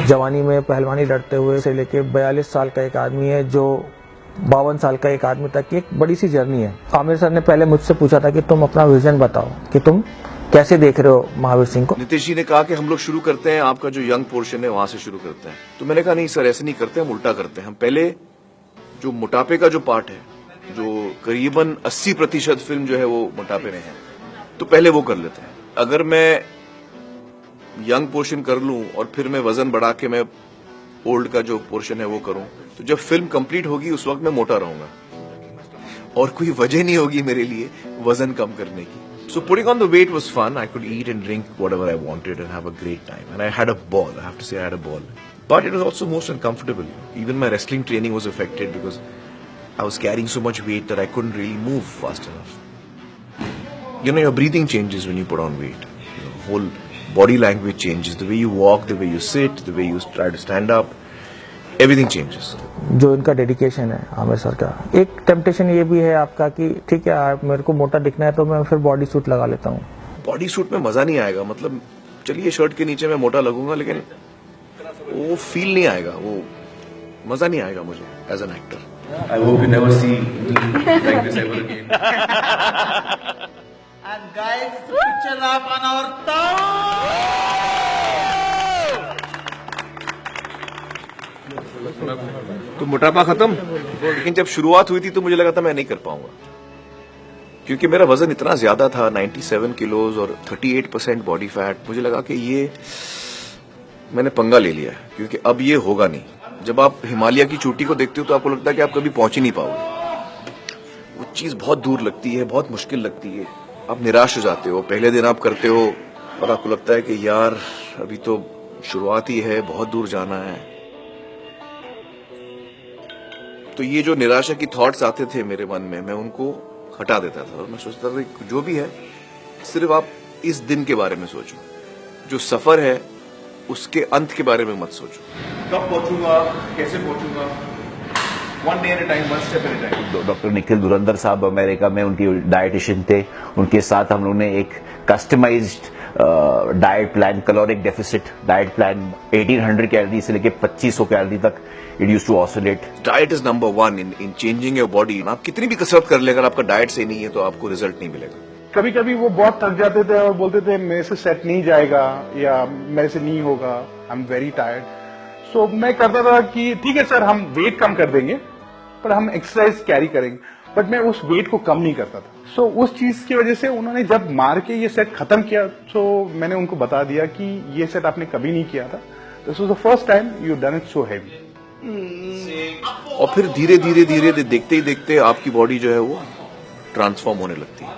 जवानी में पहलवानी लड़ते हुए से लेके 42 साल का एक आदमी है जो 52 साल का एक आदमी तक की एक बड़ी सी जर्नी है। आमिर सर ने पहले मुझसे पूछा था कि तुम अपना विजन बताओ कि तुम कैसे देख रहे हो महावीर सिंह को। नीतीश जी ने कहा कि हम लोग शुरू करते हैं, आपका जो यंग पोर्शन है वहां से शुरू करते हैं। तो मैंने कहा नहीं सर, ऐसे नहीं करते, हम उल्टा करते हैं। हम पहले जो मोटापे का जो पार्ट है, जो करीबन 80% फिल्म जो है वो मोटापे में है, तो पहले वो कर लेते हैं। अगर मैं यंग पोर्शन कर लूं और फिर मैं वजन बढ़ा के मैं ओल्ड का जो पोर्शन है वो करूं, तो जब फिल्म कंप्लीट होगी उस वक्त मैं मोटा रहूंगा और कोई वजह नहीं होगी मेरे लिए वजन कम करने की। So putting on the weight was fun. I could eat and drink whatever I wanted and have a great time. And I had a ball. I have to say I had a ball. But it was also most uncomfortable. Even my wrestling training was affected because I was carrying so much weight that I couldn't really move fast enough. You know, your breathing changes when you put on weight. Your whole body language changes. The way you walk, the way you sit, the way you try to stand up. Everything changes. जो इनका dedication है Aamir sir का, एक temptation ये भी है आपका कि ठीक है आप मेरे को मोटा दिखना है तो मैं फिर बॉडी सूट लगा लेता हूँ। बॉडी सूट में मजा नहीं आएगा। मतलब चलिए शर्ट के नीचे मैं मोटा लगूंगा लेकिन वो फील नहीं आएगा, वो मजा नहीं आएगा मुझे as an actor. I hope you never see like this ever again. And guys, it's a picture wrap on our town. तो मोटापा खत्म, लेकिन जब शुरुआत हुई थी तो मुझे लगा था मैं नहीं कर पाऊंगा, क्योंकि मेरा वजन इतना ज्यादा था 97 किलोज और 38% बॉडी फैट। मुझे लगा कि ये मैंने पंगा ले लिया है, क्योंकि अब ये होगा नहीं। जब आप हिमालय की चोटी को देखते हो तो आपको लगता है कि आप कभी पहुंच ही नहीं पाओगे। वो चीज बहुत दूर लगती है, बहुत मुश्किल लगती है। आप निराश हो जाते हो, पहले दिन आप करते हो और आपको लगता है कि यार अभी तो शुरुआत ही है, बहुत दूर जाना है। तो ये जो निराशा की थॉट्स आते थे मेरे मन में, मैं उनको हटा देता था और मैं सोचता था कि जो भी है सिर्फ आप इस दिन के बारे में सोचो, जो सफर है उसके अंत के बारे में मत सोचो। कब पहुंचूंगा, कैसे पहुंचूंगा, one day at a time, one step at a time। Doctor Nikhil धुरंधर साहब अमेरिका में उनकी डाइटिशियन थे, उनके साथ हम लोग ने एक customized diet plan, caloric deficit diet plan 1800 calorie से लेके 2500 कैलोरी तक it used to oscillate. Diet is number 1 in changing your body. आप कितनी भी कसरत कर ले, अगर आपका डाइट सही नहीं है तो आपको रिजल्ट नहीं मिलेगा। कभी कभी वो बहुत थक जाते थे और बोलते थे मेरे से सेट नहीं जाएगा या मेरे से नहीं होगा, आई एम वेरी टायर्ड। सो मैं करता था कि ठीक है सर, हम वेट कम कर देंगे पर हम एक्सरसाइज कैरी करेंगे, बट मैं उस वेट को कम नहीं करता था। सो उस चीज की वजह से उन्होंने जब मार के ये सेट खत्म किया, सो मैंने उनको बता दिया कि ये सेट आपने कभी नहीं किया था, this was the first time you done it so heavy. और फिर धीरे धीरे धीरे देखते ही देखते आपकी बॉडी जो है वो ट्रांसफॉर्म होने लगती है।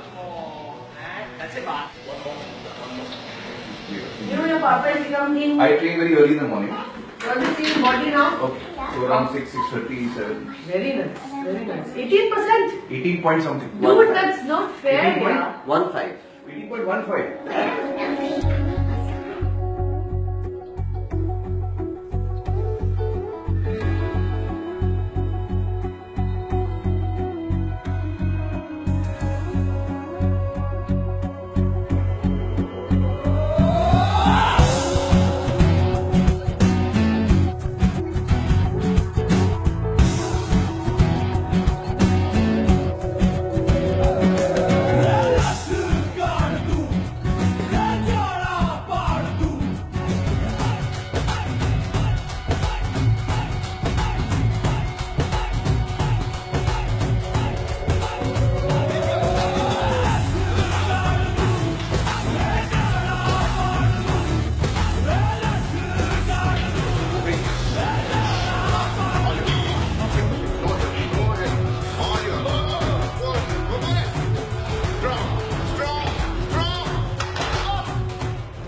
I train very early in the morning. What is your body now? Okay. So around 6:30, 7. Very nice, very nice. 18%? 18 point something. Dude, that's not fair. 18.15. 18.15.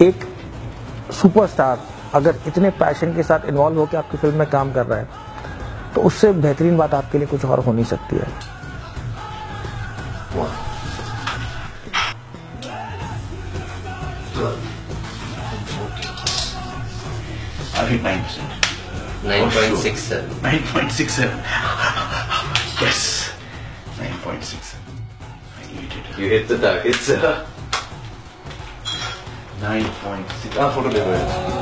एक सुपरस्टार अगर इतने पैशन के साथ इन्वॉल्व होकर आपकी फिल्म में काम कर रहा है तो उससे बेहतरीन बात आपके लिए कुछ और हो नहीं सकती है। I hit 9%. 9.67. 9.67. Yes. 9.67. I hit it. You hit the target, sir. 9.6 photo ले लो यार